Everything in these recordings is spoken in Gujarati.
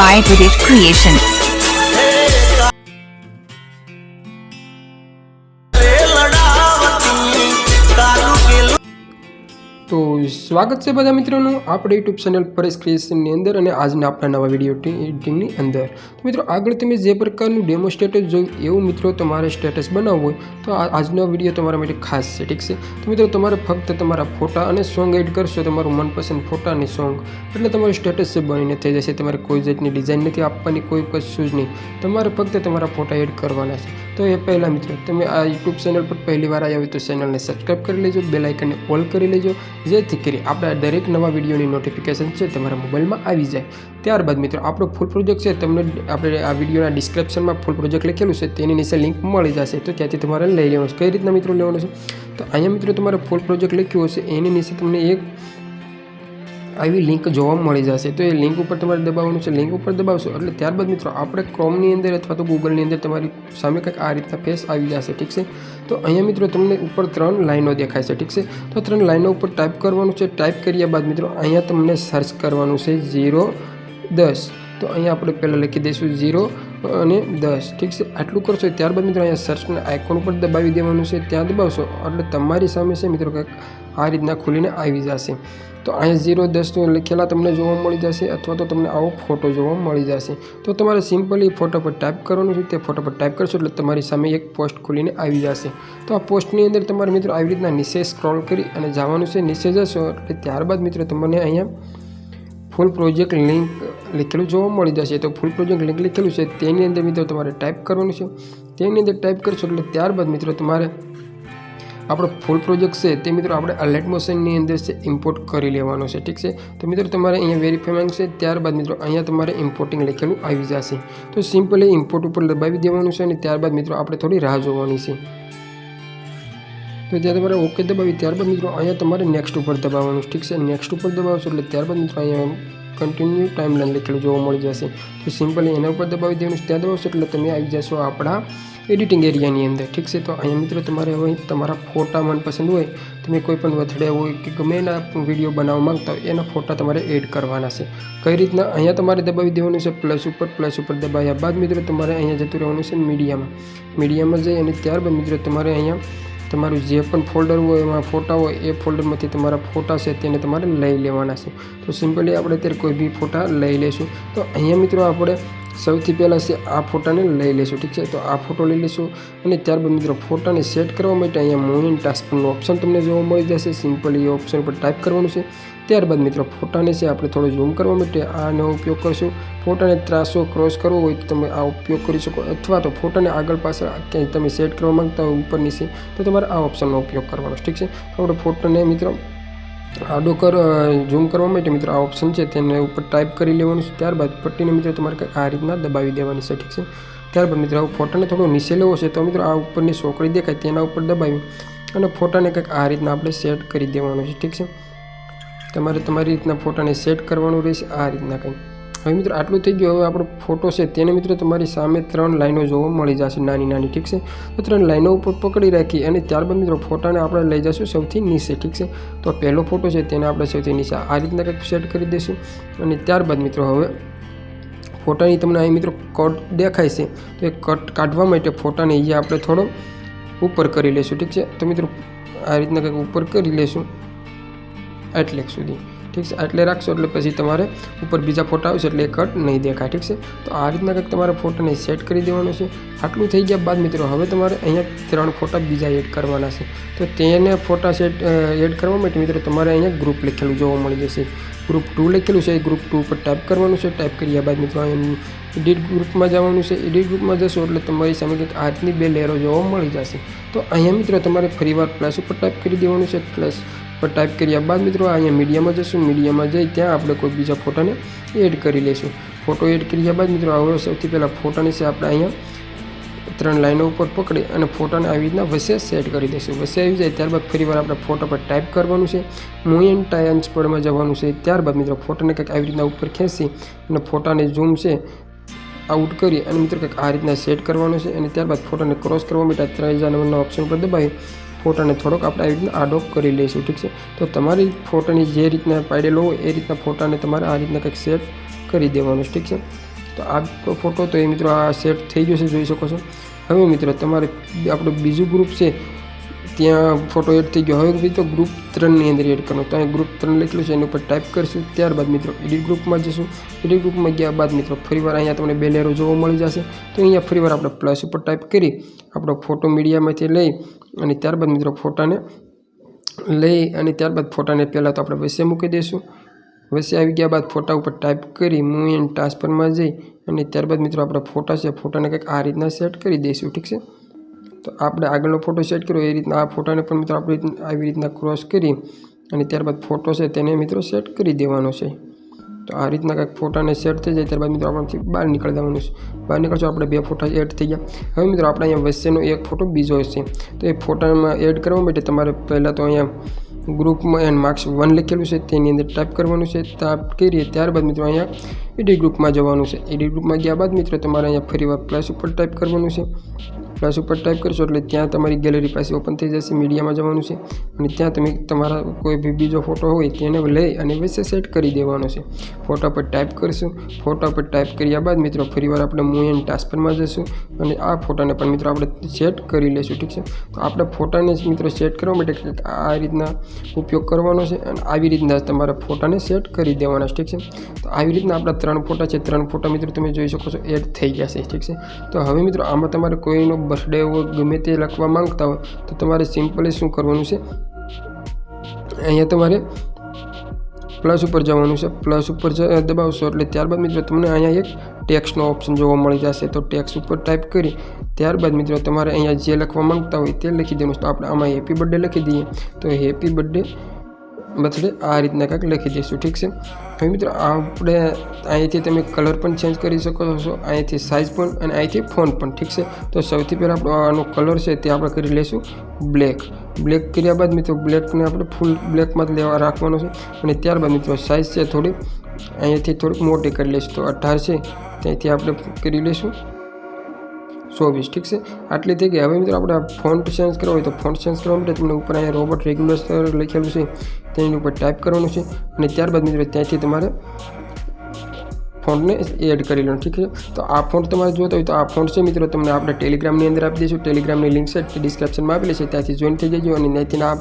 by British Creation. तो स्वागत है બધા મિત્રોનું આપણે યુટ્યુબ ચેનલ પરેશ ક્રિએશનની અંદર અને આજના આપણા નવા વિડીયો એડિટિંગની અંદર। તો મિત્રો આગળ તમે જે પ્રકારનું ડેમો સ્ટેટસ જોયું એવું મિત્રો તમારે સ્ટેટસ બનાવવું હોય તો આજનો વિડીયો તમારા માટે ખાસ છે, ઠીક છે। તો મિત્રો તમારે ફક્ત તમારા ફોટા અને સોંગ એડ કરશો, તમારું મનપસંદ ફોટા અને સોંગ, એટલે તમારું સ્ટેટસ છે બનીને થઈ જશે। તમારે કોઈ જાતની ડિઝાઇન નથી આપવાની, કોઈ કશું જ નહીં, તમારે ફક્ત તમારા ફોટા એડ કરવાના છે। તો એ પહેલાં મિત્રો તમે આ યુટ્યુબ ચેનલ પર પહેલી વાર આવ્યા હોય તો ચેનલને સબસ્ક્રાઈબ કરી લેજો, બેલ આઇકનને ઓલ કરી લેજો, જેથી કરી આપણા દરેક નવા વિડીયોની નોટિફિકેશન છે તમારા મોબાઈલમાં આવી જાય। ત્યારબાદ મિત્રો આપણો ફૂલ પ્રોજેક્ટ છે તમને આપણે આ વિડીયોના ડિસ્ક્રિપ્શનમાં ફૂલ પ્રોજેક્ટ લખેલું છે તેની નીચે લિંક મળી જશે, તો ત્યાંથી તમારે લઈ લેવાનું છે। કઈ રીતના મિત્રો લેવાનું છે તો અહીંયા મિત્રો તમારે ફૂલ પ્રોજેક્ટ લખ્યું હશે એની નીચે તમને એક આવી લિંક જોવા મળી જશે, તો એ લિંક ઉપર તમારે દબાવવાનું છે। લિંક ઉપર દબાવશો એટલે ત્યારબાદ મિત્રો આપણે ક્રોમની અંદર અથવા તો ગૂગલની અંદર તમારી સામે કંઈક આ રીતના ફેસ આવી જશે, ઠીક છે। તો અહીંયા મિત્રો તમને ઉપર 3 લાઈનો દેખાય છે, ઠીક છે। તો 3 લાઈનો ઉપર ટાઈપ કરવાનું છે। ટાઈપ કર્યા બાદ મિત્રો અહીંયા તમને સર્ચ કરવાનું છે 0 10, તો અહીંયા આપણે પહેલાં લખી દઈશું 0 અને 10, ઠીક છે। આટલું કરશો ત્યારબાદ મિત્રો અહીંયા સર્ચના આઇકોન ઉપર દબાવી દેવાનું છે, ત્યાં દબાવશો એટલે તમારી સામે છે મિત્રો કંઈક આ રીતના ખુલીને આવી જશે। તો અહીંયા 0 10 લખેલા તમને જોવા મળી જશે, અથવા તો તમને આવો ફોટો જોવા મળી જશે। તો તમારે સિમ્પલી ફોટો પર ટાઈપ કરવાનું છે, તે ફોટો પર ટાઈપ કરશો એટલે તમારી સામે એક પોસ્ટ ખુલીને આવી જશે। તો આ પોસ્ટની અંદર તમારે મિત્રો આવી રીતના નીચે સ્ક્રોલ કરી અને જવાનું છે। નીચે જશો એટલે ત્યારબાદ મિત્રો તમને અહીંયા ફૂલ પ્રોજેક્ટ લિંક લખેલું જોવા મળી જશે। તો ફૂલ પ્રોજેક્ટ લિંક લખેલું છે તેની અંદર મિત્રો તમારે ટાઈપ કરવાનું છે। તેની અંદર ટાઈપ કરશો એટલે ત્યારબાદ મિત્રો તમારે આપણો ફૂલ પ્રોજેક્ટ છે તે મિત્રો આપણે અલર્ટ મોશનની અંદર છે ઇમ્પોર્ટ કરી લેવાનો છે, ઠીક છે। તો મિત્રો તમારે અહીંયા વેરીફાઈ માંગશે, ત્યારબાદ મિત્રો અહીંયા તમારે ઇમ્પોર્ટિંગ લખેલું આવી જશે। તો સિમ્પલી ઇમ્પોર્ટ ઉપર દબાવી દેવાનું છે અને ત્યારબાદ મિત્રો આપણે થોડી રાહ જોવાની છે। તો ત્યાં તમારે ઓકે દબાવી ત્યારબાદ મિત્રો અહીંયા તમારે નેક્સ્ટ ઉપર દબાવવાનું છે, ઠીક છે। નેક્સ્ટ ઉપર દબાવશો એટલે ત્યારબાદ મિત્રો અહીંયા કન્ટિન્યુ ટાઈમલાઈન લખેલું જોવા મળી જશે। તો સિમ્પલી એના ઉપર દબાવી દેવાનું, ત્યાં દબાવશો એટલે તમે આવી જશો આપણા એડિટિંગ એરિયાની અંદર, ઠીક છે। તો અહીંયા મિત્રો તમારે હવે તમારા ફોટા મનપસંદ હોય, તમે કોઈ પણ બર્થડે હોય કે ગમે એના વિડીયો બનાવવા માંગતા હોય એના ફોટા તમારે એડ કરવાના છે। કઈ રીતના અહીંયા તમારે દબાવી દેવાનું છે પ્લસ ઉપર દબાવ્યા બાદ મિત્રો તમારે અહીંયા જતું રહેવાનું છે મીડિયામાં જઈ અને ત્યારબાદ મિત્રો તમારે અહીંયા તમારું જે પણ ફોલ્ડર હોય એમાં ફોટા હોય એ ફોલ્ડરમાંથી તમારા ફોટા છે તેને તમારે લઈ લેવાના છે। તો સિમ્પલી આપણે અત્યારે કોઈ બી ફોટા લઈ લઈશું। તો અહીંયા મિત્રો આપણે સૌથી પહેલાં છે આ ફોટાને લઈ લઈશું, ઠીક છે। તો આ ફોટો લઈ લઈશું અને ત્યારબાદ મિત્રો ફોટાને સેટ કરવા માટે અહીંયા મૂવ એન્ડ ટાસ્કનું ઓપ્શન તમને જોવા મળી જશે। સિમ્પલી એ ઓપ્શન પર ટાઈપ કરવાનું છે। ત્યારબાદ મિત્રો ફોટાને છે આપણે થોડો ઝૂમ કરવા માટે આનો ઉપયોગ કરશું। ફોટાને ત્રાસો ક્રોસ કરવો હોય તો તમે આ ઉપયોગ કરી શકો, અથવા તો ફોટાને આગળ પાછળ ક્યાંય તમે સેટ કરવા માંગતા હોય ઉપર નીચે તો તમારે આ ઓપ્શનનો ઉપયોગ કરવાનો છે, ઠીક છે। તો આપણે ફોટોને મિત્રો આડો ઝૂમ કરવા માટે મિત્રો આ ઓપ્શન છે તેને ઉપર ટાઈપ કરી લેવાનું છે। ત્યારબાદ પટ્ટીને મિત્રો તમારે કંઈક આ રીતના દબાવી દેવાની છે, ઠીક છે। ત્યારબાદ મિત્રો ફોટાને થોડો નીચે લેવો છે તો મિત્રો આ ઉપરની સોકડી દેખાય તેના ઉપર દબાવી અને ફોટાને કંઈક આ રીતના આપણે સેટ કરી દેવાનું છે, ઠીક છે। તમારે તમારી રીતના ફોટાને સેટ કરવાનું રહેશે આ રીતના કંઈ। હવે મિત્રો આટલું થઈ ગયું। હવે આપણો ફોટો છે તેને મિત્રો તમારી સામે 3 લાઈનો જોવા મળી જશે નાની, ઠીક છે। તો 3 લાઈનો ઉપર પકડી રાખી અને ત્યારબાદ મિત્રો ફોટાને આપણે લઈ જશું સૌથી નીચે, ઠીક છે। તો પહેલો ફોટો છે તેને આપણે સૌથી નીચે આ રીતના કંઈક સેટ કરી દઈશું અને ત્યારબાદ મિત્રો હવે ફોટાની તમને અહીં મિત્રો કટ દેખાય છે તો એ કટ કાઢવા માટે ફોટાને અહીંયા આપણે થોડો ઉપર કરી લઈશું, ઠીક છે। તો મિત્રો આ રીતના કંઈક ઉપર કરી લઈશું એટલે સુધી, ઠીક છે। એટલે રાખશો એટલે પછી તમારે ઉપર બીજા ફોટા આવશે એટલે એ કટ નહીં દેખાય, ઠીક છે। તો આ રીતના કંઈક તમારે ફોટાને સેટ કરી દેવાનું છે। આટલું થઈ ગયા બાદ મિત્રો હવે તમારે અહીંયા 3 ફોટા બીજા એડ કરવાના છે। તો તેને ફોટા એડ કરવા માટે મિત્રો તમારે અહીંયા ગ્રુપ લખેલું જોવા મળી જશે। ગ્રુપ 2 લખેલું છે, એ ગ્રુપ 2 ઉપર ટાઈપ કરવાનું છે। ટાઈપ કર્યા બાદ મિત્રો અહીંયા એડિટ ગ્રુપમાં જવાનું છે। એડિટ ગ્રુપમાં જશો એટલે તમારી સામે કંઈક આ રીતની 2 લેયરો જોવા મળી જશે। તો અહીંયા મિત્રો તમારે ફરીવાર પ્લસ ઉપર ટાઈપ કરી દેવાનું છે। પ્લસ પર ટાઈપ કર્યા બાદ મિત્રો અહીંયા મીડિયામાં જશું, મીડિયામાં જઈ ત્યાં આપણે કોઈ બીજા ફોટાને એડ કરી લઈશું। ફોટો એડ કર્યા બાદ મિત્રો હવે સૌથી પહેલાં ફોટાની છે આપણે અહીંયા 3 લાઈનો ઉપર પકડી અને ફોટાને આવી રીતના વચ્ચે સેટ કરી દઈશું। વચ્ચે આવી જાય ત્યારબાદ ફરીવાર આપણે ફોટા પર ટાઈપ કરવાનું છે, મૂવ એન્ડ ટ્રાન્સફરમાં જવાનું છે। ત્યારબાદ મિત્રો ફોટાને કંઈક આવી રીતના ઉપર ખેંચી અને ફોટાને ઝૂમ છે આઉટ કરી અને મિત્રો કંઈક આ રીતના સેટ કરવાનું છે અને ત્યારબાદ ફોટાને ક્રોસ કરવા માટે 3 નંબરના ઓપ્શન પર દબાવી ફોટાને થોડોક આપણે આવી રીતના આડો કરી લઈશું, ઠીક છે। તો તમારી ફોટાની જે રીતના પાડેલો હોય એ રીતના ફોટાને તમારે આ રીતના કંઈક સેટ કરી દેવાનું છે, ઠીક છે। તો આ ફોટો તો એ મિત્રો આ સેટ થઈ ગયો છે, જોઈ શકો છો। હવે મિત્રો તમારે આપણું બીજું ગ્રુપ છે ત્યાં ફોટો એડ થઈ ગયો। હવે મિત્રો ગ્રુપ 3ની અંદર એડ કરવાનો, તો અહીં ગ્રુપ 3 લખેલું છે, એની ઉપર ટાઈપ કરીશું। ત્યારબાદ મિત્રો એડિટ ગ્રુપમાં જશું। એડિટ ગ્રુપમાં ગયા બાદ મિત્રો ફરીવાર અહીંયા તમને 2 લેયરો જોવા મળી જશે। તો અહીંયા ફરીવાર આપણે પ્લસ ઉપર ટાઈપ કરી આપણો ફોટો મીડિયામાંથી લઈ અને ત્યારબાદ મિત્રો ફોટાને લઈ અને ત્યારબાદ ફોટાને પહેલાં તો આપણે વચ્ચે મૂકી દઈશું। વચ્ચે આવી ગયા બાદ ફોટા ઉપર ટાઈપ કરી મૂવ એન્ડ ટ્રાન્સફરમાં જઈ અને ત્યારબાદ મિત્રો આપણા ફોટા છે ફોટાને કંઈક આ રીતના સેટ કરી દઈશું, ઠીક છે। તો આપણે આગળનો ફોટો સેટ કર્યો એ રીતના આ ફોટાને પણ મિત્રો આપણે આવી રીતના ક્રોસ કરી અને ત્યારબાદ ફોટો છે તેને મિત્રો સેટ કરી દેવાનો છે। તો આ રીતના કંઈક ફોટાને સેટ થઈ જાય ત્યારબાદ મિત્રો આપણથી બહાર નીકળી જવાનું છે। બહાર નીકળશો આપણે 2 ફોટા એડ થઈ ગયા। હવે મિત્રો આપણે અહીંયા વચ્ચેનો એક ફોટો બીજો છે, તો એ ફોટામાં એડ કરવા માટે તમારે પહેલાં તો અહીંયા ગ્રુપમાં એન્ડ માર્ક્સ 1 લખેલું છે તેની અંદર ટાઈપ કરવાનું છે। ટાઈપ કરીએ ત્યારબાદ મિત્રો અહીંયા એડિટ ગ્રુપમાં જવાનું છે। એડિટ ગ્રુપમાં ગયા બાદ મિત્રો તમારે અહીંયા ફરીવાર પ્લસ ઉપર ટાઈપ કરવાનું છે। પ્લસ ઉપર ટાઈપ કરશો એટલે ત્યાં તમારી ગેલેરી પાસે ઓપન થઈ જશે। મીડિયામાં જવાનું છે અને ત્યાં તમે તમારા કોઈ બી બીજો ફોટો હોય તેને લઈ અને વચ્ચે સેટ કરી દેવાનો છે। ફોટા પર ટાઈપ કરીશું। ફોટા પર ટાઈપ કર્યા બાદ મિત્રો ફરીવાર આપણે મૂવ એન્ડ ટ્રાન્સફરમાં જશું અને આ ફોટાને પણ મિત્રો આપણે સેટ કરી લઈશું, ઠીક છે। તો આપણે ફોટાને મિત્રો સેટ કરવા માટે આ રીતના ઉપયોગ કરવાનો છે અને આવી રીતના તમારા ફોટાને સેટ કરી દેવાના છે, ઠીક છે। તો આવી રીતના આપણા 3 ફોટા છે, 3 ફોટા મિત્રો તમે જોઈ શકો છો એડ થઈ ગયા છે, ઠીક છે। તો હવે મિત્રો આમાં તમારે કોઈનો બર્થડે હોય ગમે તે લખવા માંગતા હોય તો તમારે સિમ્પલી શું કરવાનું છે, અહીંયા તમારે પ્લસ ઉપર જવાનું છે। પ્લસ ઉપર દબાવશો એટલે ત્યારબાદ મિત્રો તમને અહીંયા એક ટેક્સ્ટનો ઓપ્શન જોવા મળી જશે। તો ટેક્સ્ટ ઉપર ટાઈપ કરી ત્યારબાદ મિત્રો તમારે અહીંયા જે લખવા માંગતા હોય તે લખી દેવાનું છે। તો આપણે આમાં હેપી બર્થડે લખી દઈએ, તો હેપી બર્થડે આ રીતના કંઈક લખી દઈશું, ઠીક છે। હવે મિત્રો આપણે અહીંથી તમે કલર પણ ચેન્જ કરી શકો છો, અહીંથી સાઇઝ પણ અને અહીંથી ફોન્ટ પણ, ઠીક છે। તો સૌથી પહેલાં આપણો આનો કલર છે તે આપણે કરી લઈશું બ્લેક કર્યા બાદ મિત્રો બ્લેકને આપણે ફૂલ બ્લેકમાં જ રાખવાનો છે અને ત્યારબાદ મિત્રો સાઇઝ છે થોડી અહીંયાથી થોડીક મોટી કરી લઈશું। તો 18 છે ત્યાંથી આપણે કરી લઈશું 24, ઠીક છે। આટલી થઈ ગઈ। હવે મિત્રો આપણે ફોન્ટ ચેન્જ કરવો હોય તો ફોન્ટ ચેન્જ કરવા માટે તમને ઉપર અહીંયા રોબોટ રેગ્યુલર લખેલું છે તેની ઉપર ટાઈપ કરવાનું છે અને ત્યારબાદ મિત્રો ત્યાંથી તમારે ફોન્ટને એડ કરી લેવાનું, ઠીક છે। તો આ ફોન્ટ તમારે જોતો હોય તો આ ફોન્ટ છે મિત્રો તમને આપણે ટેલિગ્રામની અંદર આપી દઈશું। ટેલિગ્રામની લિંક છે ડિસ્ક્રિપ્શનમાં આપેલી છે, ત્યાંથી જોઈન થઈ જજો અને ત્યાંથી આ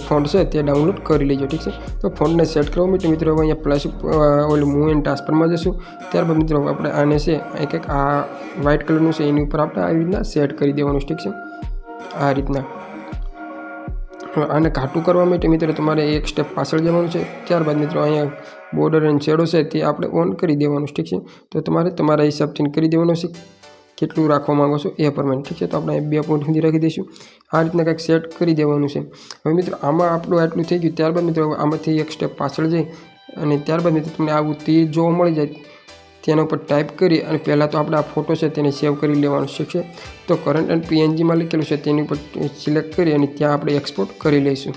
ફોન્ટ છે તે ડાઉનલોડ કરી લેજો, ઠીક છે। તો ફોન્ટને સેટ કરવા માટે મિત્રો હવે અહીંયા પ્લસ ઓલું મૂવ એન્ડ ટ્રાન્સફરમાં જશું। ત્યારબાદ મિત્રો આપણે આને છે કંઈક આ વ્હાઇટ કલરનું છે એની ઉપર આપણે આવી રીતના સેટ કરી દેવાનું, ઠીક છે। આ રીતના આને ઘાટું કરવા માટે મિત્રો તમારે એક સ્ટેપ પાછળ જવાનું છે। ત્યારબાદ મિત્રો અહીંયા બોર્ડર એન્ડ શેડો છે તે આપણે ઓન કરી દેવાનું, ઠીક છે। તો તમારે તમારા હિસાબથી કરી દેવાનું છે કેટલું રાખવા માંગો છો એ પ્રમાણે, ઠીક છે। તો આપણે 2 પોઈન્ટ સુધી રાખી દઈશું। આ રીતના કંઈક સેટ કરી દેવાનું છે। હવે મિત્રો આમાં આપણું આટલું થઈ ગયું। ત્યારબાદ મિત્રો આમાંથી એક સ્ટેપ પાછળ જઈ અને ત્યારબાદ મિત્રો તમને આવું તીર જોવા મળી જાય તેના ઉપર ટાઈપ કરી અને પહેલાં તો આપણે આ ફોટો છે તેને સેવ કરી લેવાનો છે। તો કરંટ એન્ડ PNGમાં લખેલું છે તેની ઉપર સિલેક્ટ કરી અને ત્યાં આપણે એક્સપોર્ટ કરી લઈશું।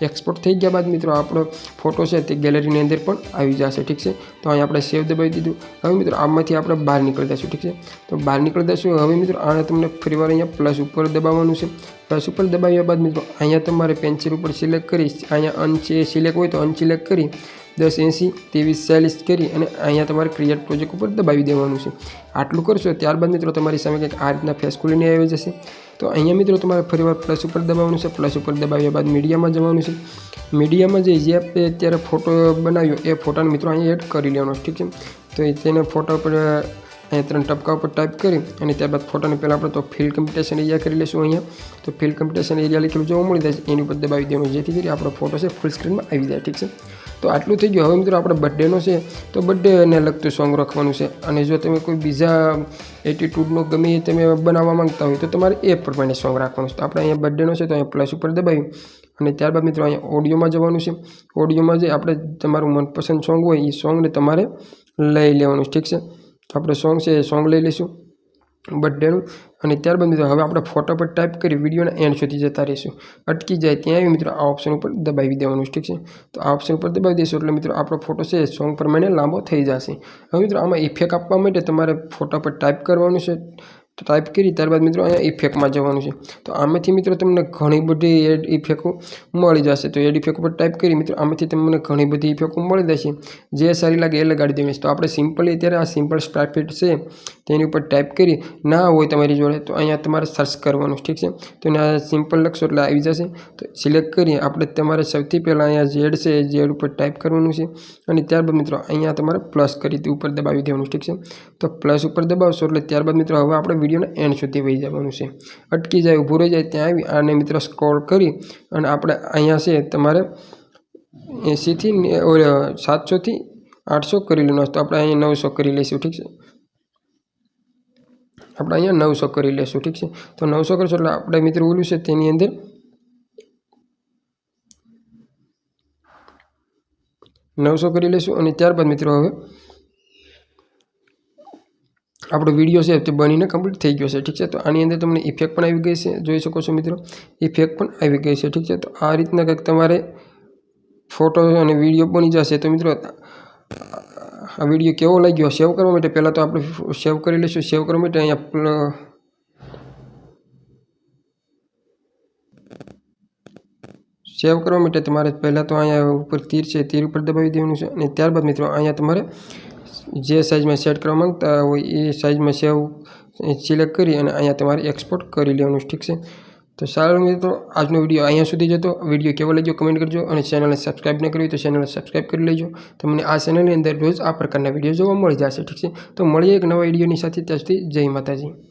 એક્સપોર્ટ થઈ ગયા બાદ મિત્રો આપણો ફોટો છે તે ગેલેરીની અંદર પણ આવી જશે, ઠીક છે। તો અહીં આપણે સેવ દબાવી દીધું। હવે મિત્રો આમાંથી આપણે બહાર નીકળી દઈશું, ઠીક છે। તો બહાર નીકળી દઈશું। હવે મિત્રો આને તમને ફરીવાર અહીંયા પ્લસ ઉપર દબાવવાનું છે। પ્લસ ઉપર દબાવ્યા બાદ મિત્રો અહીંયા તમારે પેન્સિલ ઉપર સિલેક્ટ કરી અહીંયા સિલેક્ટ હોય તો અનસિલેક્ટ કરી 1080 2340 કરી અને અહીંયા તમારે ક્રિએટ પ્રોજેક્ટ ઉપર દબાવી દેવાનું છે। આટલું કરશો ત્યારબાદ મિત્રો તમારી સામે કંઈક આ રીતના ફેસ ખુલીને આવી જશે। તો અહીંયા મિત્રો તમારે ફરીવાર પ્લસ ઉપર દબાવવાનું છે। પ્લસ ઉપર દબાવ્યા બાદ મીડિયામાં જવાનું છે। મીડિયામાં જે આપણે અત્યારે ફોટો બનાવ્યો એ ફોટાને મિત્રો અહીંયા એડ કરી લેવાનો છે, ઠીક છે। તો તેને ફોટા ઉપર અહીંયા 3 ટપકા ઉપર ટાઈપ કરી અને ત્યારબાદ ફોટાને પહેલાં આપણે તો ફિલ કમ્પિટેશન એરિયા કરી લઈશું। અહીંયા તો ફિલ કમ્પિટેશન એરિયા લખેલું જોવા મળી જાય એની ઉપર દબાવી દેવાનું જેથી કરી આપણો ફોટો છે ફૂલ સ્ક્રીનમાં આવી જાય, ઠીક છે। તો આટલું થઈ ગયું। હવે મિત્રો આપણે બર્થડેનો છે તો બર્થડેને લગતું સોંગ રાખવાનું છે અને જો તમે કોઈ બીજા એટીટ્યૂડનો ગમે એ તમે બનાવવા માંગતા હોય તો તમારે એ પ્રમાણે સોંગ રાખવાનું છે। તો આપણે અહીંયા બર્થડેનો છે તો અહીંયા પ્લસ ઉપર દબાવી અને ત્યારબાદ મિત્રો અહીંયા ઓડિયોમાં જવાનું છે। ઓડિયોમાં જે આપણે તમારું મનપસંદ સોંગ હોય એ સોંગને તમારે લઈ લેવાનું છે, ઠીક છે। તો આપણે સોંગ છે એ સોંગ લઈ લઈશું બર્થડેનું અને ત્યારબાદ મિત્રો હવે આપણે ફોટો પર ટાઈપ કરી વિડીયોના એન્ડ સુધી જતા રહીશું। અટકી જાય ત્યાં આવી મિત્રો આ ઓપ્શન ઉપર દબાવી દેવાનું છે, ઠીક છે। તો આ ઓપ્શન ઉપર દબાવી દઈશું એટલે મિત્રો આપણો ફોટો છે સોંગ પ્રમાણે લાંબો થઈ જશે। હવે મિત્રો આમાં ઇફેક્ટ આપવા માટે તમારે ફોટા પર ટાઈપ કરવાનું છે। ટાઈપ કરી ત્યારબાદ મિત્રો અહીંયા ઇફેક્ટમાં જવાનું છે. તો આમાંથી મિત્રો તમને ઘણી બધી એડ ઇફેક્ટો મળી જશે. તો એડ ઇફેક્ટ પર ટાઈપ કરી મિત્રો આમાંથી તમને ઘણી બધી ઇફેક્ટો મળી જશે. જે સારી લાગે એ લગાડી દેવાની છે. તો આપણે સિમ્પલી અત્યારે આ સિમ્પલ સ્પ્રાઇટ છે તેની ઉપર ટાઈપ કરી ના હોય તમારી જોડે તો અહીંયા તમારે સર્ચ કરવાનું, ઠીક છે. તો આ સિમ્પલ લખશો એટલે આવી જશે. તો સિલેક્ટ કરી આપણે તમારે સૌથી પહેલાં અહીંયા ઝેડ છે ઝેડ ઉપર ટાઈપ કરવાનું છે અને ત્યારબાદ મિત્રો અહીંયા તમારે પ્લસ કરી ઉપર દબાવી દેવાનું, ઠીક છે. તો પ્લસ ઉપર દબાવશો એટલે ત્યારબાદ મિત્રો હવે આપણે વિડીયોના એન્ડ સુધી વહી જવાનું છે. અટકી જાય, ઊભું રહી જાય ત્યાં આવી આને મિત્રો સ્ક્રોલ કરી અને આપણે અહીંયા છે તમારે 80થી 700થી 800 કરી લેવાનું. તો આપણે અહીંયા 900 કરી લઈશું, ઠીક છે. આપણે અહીંયા 900 કરી લઈશું, ઠીક છે. તો 900 કરશો એટલે આપણે મિત્રો ઓલું છે તેની અંદર 900 કરી લઈશું અને ત્યારબાદ મિત્રો હવે આપણો વિડીયો છે તે બનીને કમ્પ્લીટ થઈ ગયો છે, ઠીક છે. તો આની અંદર તમને ઇફેક્ટ પણ આવી ગઈ છે, જોઈ શકો છો મિત્રો, ઇફેક્ટ પણ આવી ગઈ છે, ઠીક છે. તો આ રીતના કંઈક તમારે ફોટો અને વિડીયો બની જશે. તો મિત્રો આ વિડીયો કેવો લાગ્યો સેવ કરવા માટે પહેલાં તો આપણે સેવ કરી લઈશું. સેવ કરવા માટે અહીંયા સેવ કરવા માટે તમારે પહેલાં તો અહીંયા ઉપર તીર છે તીર ઉપર દબાવી દેવાનું છે અને ત્યારબાદ મિત્રો અહીંયા તમારે જે સાઇઝમાં સેટ કરવા માંગતા હોય એ સાઇઝમાં સેવ સિલેક્ટ કરી અને અહીંયા તમારે એક્સપોર્ટ કરી લેવાનું, ઠીક છે. તો સારું મિત્રો, આજનો વિડીયો અહીંયા સુધી જતો. વિડીયો કેવો લાગ્યો કમેન્ટ કરજો અને ચેનલને સબસ્ક્રાઈબ ન કરી તો ચેનલને સબસ્ક્રાઈબ કરી લેજો. તમને આ ચેનલની અંદર રોજ આ પ્રકારના વિડીયો જોવા મળી જશે, ઠીક છે. તો મળીએ એક નવા વિડીયોની સાથે. ત્યાં સુધી જય માતાજી.